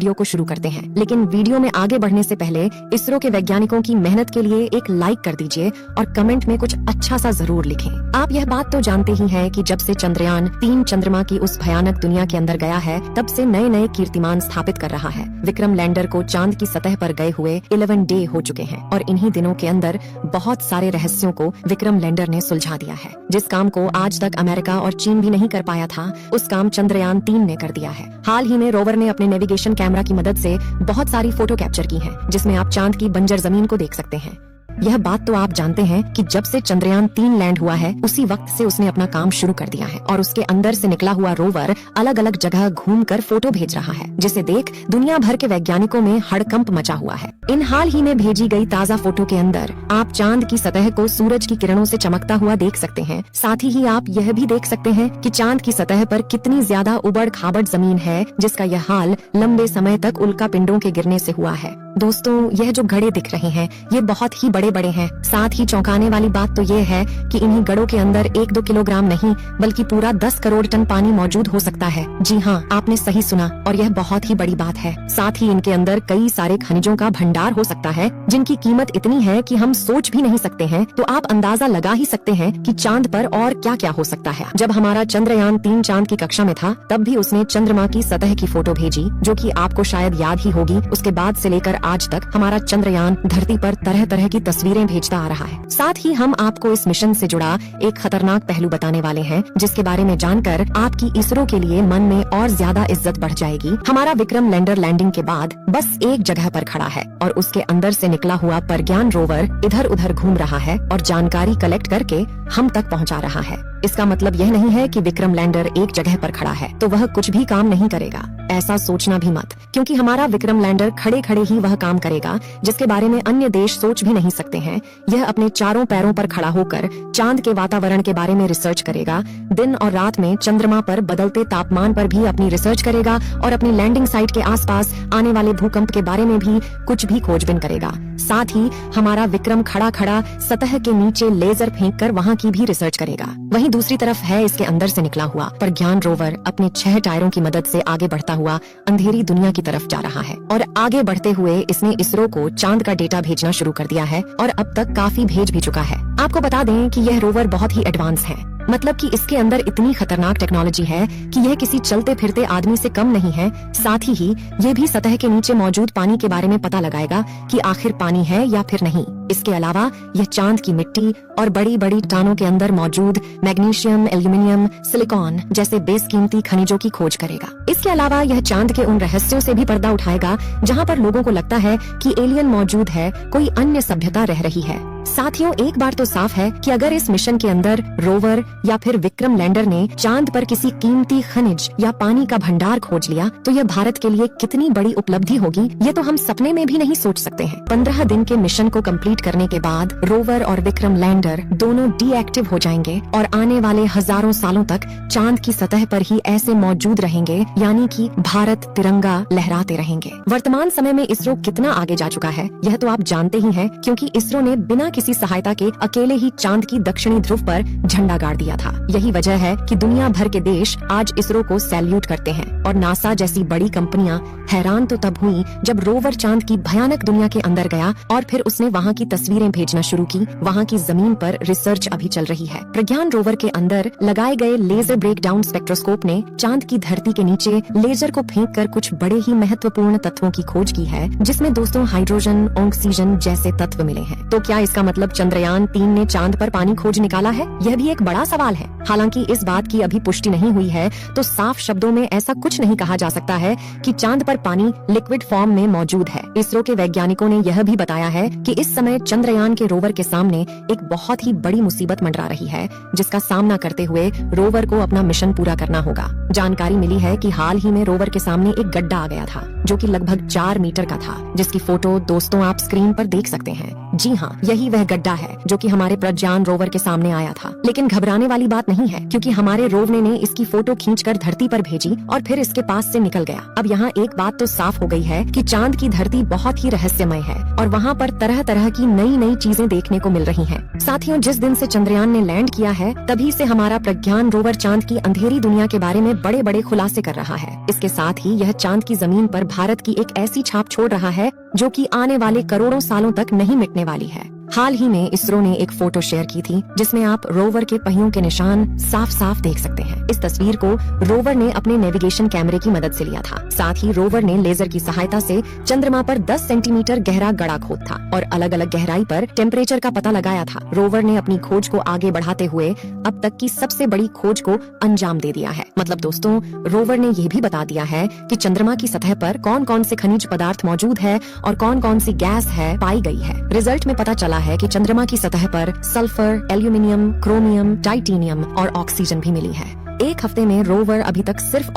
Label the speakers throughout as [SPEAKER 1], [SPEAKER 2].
[SPEAKER 1] Video को शुरू करते हैं। लेकिन वीडियो में आगे बढ़ने से पहले इसरो के वैज्ञानिकों की मेहनत के लिए एक लाइक कर दीजिए और कमेंट में कुछ अच्छा सा जरूर लिखें। आप यह बात तो जानते ही हैं कि जब से चंद्रयान 3 चंद्रमा की उस भयानक दुनिया के अंदर गया है, तब से नए नए कीर्तिमान स्थापित कर रहा है। विक्रम लैंडर को चांद की सतह पर गए हुए 11 डे हो चुके हैं और इन्हीं दिनों के अंदर बहुत सारे रहस्यों को विक्रम लैंडर ने सुलझा दिया है। जिस काम को आज तक अमेरिका और चीन भी नहीं कर पाया था, उस काम चंद्रयान 3 ने कर दिया है। हाल ही में रोवर ने अपने नेविगेशन कैमरा की मदद से बहुत सारी फोटो कैप्चर की हैं, जिसमें आप चांद की बंजर जमीन को देख सकते हैं। यह बात तो आप जानते हैं कि जब से चंद्रयान 3 लैंड हुआ है, उसी वक्त से उसने अपना काम शुरू कर दिया है और उसके अंदर से निकला हुआ रोवर अलग अलग जगह घूमकर फोटो भेज रहा है, जिसे देख दुनिया भर के वैज्ञानिकों में हड़कंप मचा हुआ है। इन हाल ही में भेजी गई ताज़ा फोटो के अंदर आप चांद की सतह को सूरज की किरणों से चमकता हुआ देख सकते हैं। साथ ही आप यह भी देख सकते हैं कि चांद की सतह पर कितनी ज्यादा उबड़ खाबड़ जमीन है, जिसका यह हाल लंबे समय तक उल्का पिंडों के गिरने से हुआ है। दोस्तों, यह जो गड्ढे दिख रहे हैं, ये बहुत ही बड़े बड़े हैं। साथ ही चौंकाने वाली बात तो ये है कि इन्हीं गड्ढों के अंदर 1-2 किलोग्राम नहीं, बल्कि पूरा 10 करोड़ टन पानी मौजूद हो सकता है। जी हाँ, आपने सही सुना और यह बहुत ही बड़ी बात है। साथ ही इनके अंदर कई सारे खनिजों का भंडार हो सकता है, जिनकी कीमत इतनी है कि हम सोच भी नहीं सकते हैं। तो आप अंदाजा लगा ही सकते हैं कि चांद पर और क्या क्या हो सकता है। जब हमारा चंद्रयान 3 चांद की कक्षा में था, तब भी उसने चंद्रमा की सतह की फोटो भेजी, जो कि आपको शायद याद ही होगी। उसके बाद से लेकर आज तक हमारा चंद्रयान धरती पर तरह तरह की तस्वीरें भेजता आ रहा है। साथ ही हम आपको इस मिशन से जुड़ा एक खतरनाक पहलू बताने वाले हैं, जिसके बारे में जानकर आपकी इसरो के लिए मन में और ज्यादा इज्जत बढ़ जाएगी। हमारा विक्रम लैंडर लैंडिंग के बाद बस एक जगह पर खड़ा है और उसके अंदर से निकला हुआ प्रज्ञान रोवर इधर उधर घूम रहा है और जानकारी कलेक्ट करके हम तक पहुंचा रहा है। इसका मतलब यह नहीं है कि विक्रम लैंडर एक जगह पर खड़ा है तो वह कुछ भी काम नहीं करेगा। ऐसा सोचना भी मत, क्योंकि हमारा विक्रम लैंडर खड़े खड़े ही वह काम करेगा जिसके बारे में अन्य देश सोच भी नहीं सकते हैं। यह अपने चारों पैरों पर खड़ा होकर चांद के वातावरण के बारे में रिसर्च करेगा। दिन और रात में चंद्रमा पर बदलते तापमान पर भी अपनी रिसर्च करेगा और अपनी लैंडिंग साइट के आसपास आने वाले भूकंप के बारे में भी कुछ भी खोजबीन करेगा। साथ ही हमारा विक्रम खड़ा खड़ा सतह के नीचे लेजर फेंक कर वहाँ की भी रिसर्च करेगा। वहीं दूसरी तरफ है इसके अंदर से निकला हुआ प्रज्ञान रोवर अपने 6 टायरों की मदद से आगे बढ़ता हुआ अंधेरी दुनिया की तरफ जा रहा है और आगे बढ़ते हुए इसने इसरो को चांद का डेटा भेजना शुरू कर दिया है और अब तक काफी भेज भी चुका है। आपको बता दें कि यह रोवर बहुत ही एडवांस है, मतलब कि इसके अंदर इतनी खतरनाक टेक्नोलॉजी है कि यह किसी चलते फिरते आदमी से कम नहीं है। साथ ही ये भी सतह के नीचे मौजूद पानी के बारे में पता लगाएगा कि आखिर पानी है या फिर नहीं। इसके अलावा यह चांद की मिट्टी और बड़ी बड़ी चट्टानों के अंदर मौजूद मैग्नीशियम, एल्यूमिनियम, सिलिकॉन जैसे बेशकीमती खनिजों की खोज करेगा। इसके अलावा यह चांद के उन रहस्यों से भी पर्दा उठाएगा जहाँ पर लोगों को लगता है कि एलियन मौजूद है, कोई अन्य सभ्यता रह रही है। साथियों, एक बार तो साफ है कि अगर इस मिशन के अंदर रोवर या फिर विक्रम लैंडर ने चांद पर किसी कीमती खनिज या पानी का भंडार खोज लिया, तो यह भारत के लिए कितनी बड़ी उपलब्धि होगी, ये तो हम सपने में भी नहीं सोच सकते हैं। 15 दिन के मिशन को कंप्लीट करने के बाद रोवर और विक्रम लैंडर दोनों डीएक्टिव हो जाएंगे और आने वाले हजारों सालों तक चांद की सतह पर ही ऐसे मौजूद रहेंगे, यानी कि भारत तिरंगा लहराते रहेंगे। वर्तमान समय में इसरो कितना आगे जा चुका है, यह तो आप जानते ही हैं, क्योंकि इसरो ने बिना किसी सहायता के अकेले ही चांद की दक्षिणी ध्रुव पर झंडा गाड़ दिया था। यही वजह है कि दुनिया भर के देश आज इसरो को सैल्यूट करते हैं और नासा जैसी बड़ी कंपनियां हैरान तो तब हुई जब रोवर चांद की भयानक दुनिया के अंदर गया और फिर उसने वहां की तस्वीरें भेजना शुरू की। वहां की जमीन पर रिसर्च अभी चल रही है। प्रज्ञान रोवर के अंदर लगाए गए लेजर ब्रेकडाउन स्पेक्ट्रोस्कोप ने चांद की धरती के नीचे लेजर को फेंक कर कुछ बड़े ही महत्वपूर्ण तत्वों की खोज की है, जिसमें दोस्तों हाइड्रोजन, ऑक्सीजन जैसे तत्व मिले हैं। तो क्या इसका मतलब चंद्रयान 3 ने चांद पर पानी खोज निकाला है? यह भी एक बड़ा सवाल है। हालांकि इस बात की अभी पुष्टि नहीं हुई है, तो साफ शब्दों में ऐसा कुछ नहीं कहा जा सकता है कि चांद पर पानी लिक्विड फॉर्म में मौजूद है। इसरो के वैज्ञानिकों ने यह भी बताया है कि इस समय चंद्रयान के रोवर के सामने एक बहुत ही बड़ी मुसीबत मंडरा रही है, जिसका सामना करते हुए रोवर को अपना मिशन पूरा करना होगा। जानकारी मिली है कि हाल ही में रोवर के सामने एक गड्ढा आ गया था, जो कि लगभग 4 मीटर का था, जिसकी फोटो दोस्तों आप स्क्रीन पर देख सकते हैं। जी हाँ, यही वह गड्ढा है जो कि हमारे प्रज्ञान रोवर के सामने आया था। लेकिन घबराने वाली बात नहीं है, क्योंकि हमारे रोवर ने इसकी फोटो खींचकर धरती पर भेजी और फिर इसके पास से निकल गया। अब यहाँ एक बात तो साफ हो गई है कि चांद की धरती बहुत ही रहस्यमय है और वहाँ पर तरह तरह की नई नई चीजें देखने को मिल रही हैं। साथियों, जिस दिन से चंद्रयान ने लैंड किया है तभी से हमारा प्रज्ञान रोवर चांद की अंधेरी दुनिया के बारे में बड़े बड़े खुलासे कर रहा है। इसके साथ ही यह चांद की जमीन पर भारत की एक ऐसी छाप छोड़ रहा है जो कि आने वाले करोड़ों सालों तक नहीं मिटने वाली है। हाल ही में इसरो ने एक फोटो शेयर की थी जिसमें आप रोवर के पहियों के निशान साफ साफ देख सकते हैं। इस तस्वीर को रोवर ने अपने नेविगेशन कैमरे की मदद से लिया था। साथ ही रोवर ने लेजर की सहायता से चंद्रमा पर 10 सेंटीमीटर गहरा गड़ा खोदा था और अलग अलग गहराई पर टेम्परेचर का पता लगाया था। रोवर ने अपनी खोज को आगे बढ़ाते हुए अब तक की सबसे बड़ी खोज को अंजाम दे दिया है। मतलब दोस्तों, रोवर ने ये भी बता दिया है कि चंद्रमा की सतह पर कौन कौन से खनिज पदार्थ मौजूद है और कौन कौन सी गैस है पाई गई है। रिजल्ट में पता चला है कि चंद्रमा की सतह पर सल्फर, एल्यूमिनियम, क्रोमियम, टाइटेनियम और ऑक्सीजन भी मिली है। एक हफ्ते में रोवर अभी तक सिर्फ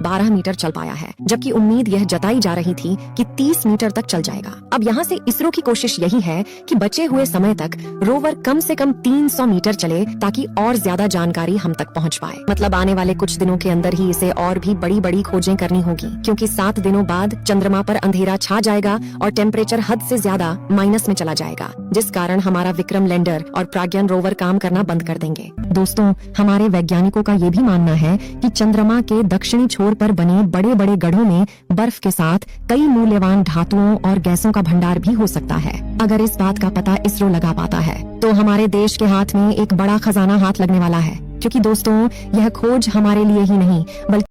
[SPEAKER 1] 12 मीटर चल पाया है, जबकि उम्मीद यह जताई जा रही थी कि 30 मीटर तक चल जाएगा। अब यहाँ से इसरो की कोशिश यही है कि बचे हुए समय तक रोवर कम से कम 300 मीटर चले ताकि और ज्यादा जानकारी हम तक पहुँच पाए। मतलब आने वाले कुछ दिनों के अंदर ही इसे और भी बड़ी बड़ी खोजें करनी होगी, क्योंकि 7 दिनों बाद चंद्रमा पर अंधेरा छा जाएगा और टेम्परेचर हद से ज्यादा माइनस में चला जाएगा, जिस कारण हमारा विक्रम लैंडर और प्रज्ञान रोवर काम करना बंद कर देंगे। दोस्तों, हमारे वैज्ञानिकों का ये भी मानना है कि चंद्रमा के दक्षिणी छोर पर बने बड़े बड़े गड्ढों में बर्फ के साथ कई मूल्यवान धातुओं और गैसों का भंडार भी हो सकता है। अगर इस बात का पता इसरो लगा पाता है तो हमारे देश के हाथ में एक बड़ा खजाना हाथ लगने वाला है, क्योंकि दोस्तों यह खोज हमारे लिए ही नहीं बल्कि